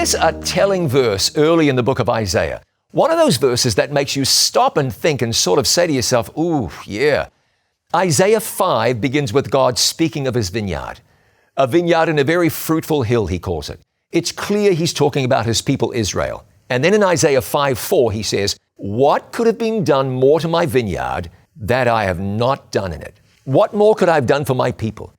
Here's a telling verse early in the book of Isaiah. One of those verses that makes you stop and think and sort of say to yourself, ooh, yeah. Isaiah 5 begins with God speaking of his vineyard. A vineyard in a very fruitful hill, he calls it. It's clear he's talking about his people Israel. And then in Isaiah 5:4, he says, what could have been done more to my vineyard that I have not done in it? What more could I have done for my people?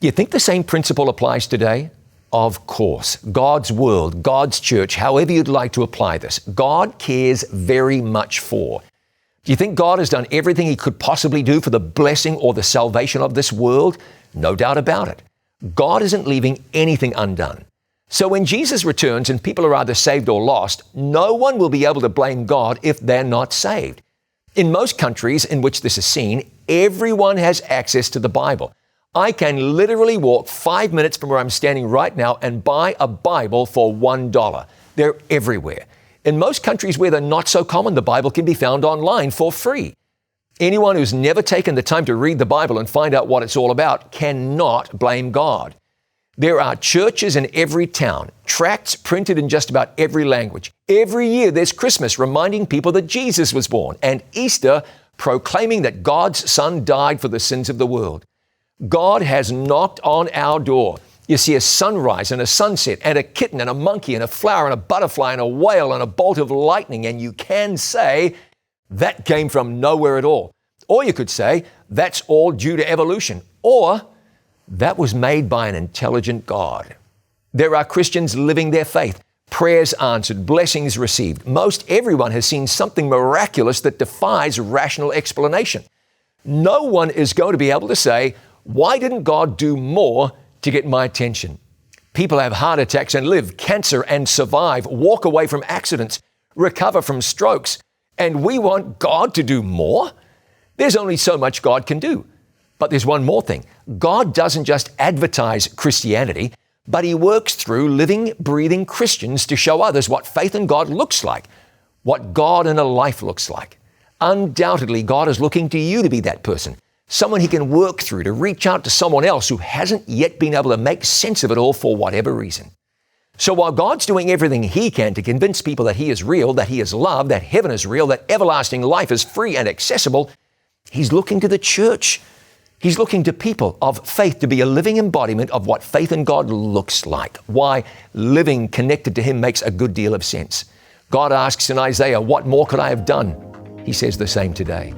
Do you think the same principle applies today? Of course. God's world, God's church, however you'd like to apply this, God cares very much for. Do you think God has done everything he could possibly do for the blessing or the salvation of this world? No doubt about it. God isn't leaving anything undone. So when Jesus returns and people are either saved or lost, no one will be able to blame God if they're not saved. In most countries in which this is seen, everyone has access to the Bible. I can literally walk 5 minutes from where I'm standing right now and buy a Bible for $1. They're everywhere. In most countries where they're not so common, the Bible can be found online for free. Anyone who's never taken the time to read the Bible and find out what it's all about cannot blame God. There are churches in every town, tracts printed in just about every language. Every year there's Christmas reminding people that Jesus was born, and Easter proclaiming that God's Son died for the sins of the world. God has knocked on our door. You see a sunrise and a sunset and a kitten and a monkey and a flower and a butterfly and a whale and a bolt of lightning, and you can say, that came from nowhere at all. Or you could say, that's all due to evolution. Or, that was made by an intelligent God. There are Christians living their faith, prayers answered, blessings received. Most everyone has seen something miraculous that defies rational explanation. No one is going to be able to say, why didn't God do more to get my attention? People have heart attacks and live, cancer and survive, walk away from accidents, recover from strokes, and we want God to do more? There's only so much God can do. But there's one more thing. God doesn't just advertise Christianity, but he works through living, breathing Christians to show others what faith in God looks like, what God in a life looks like. Undoubtedly, God is looking to you to be that person, someone he can work through to reach out to someone else who hasn't yet been able to make sense of it all for whatever reason. So while God's doing everything he can to convince people that he is real, that he is loved, that heaven is real, that everlasting life is free and accessible, he's looking to the church. He's looking to people of faith to be a living embodiment of what faith in God looks like. Why living connected to him makes a good deal of sense. God asks in Isaiah, what more could I have done? He says the same today.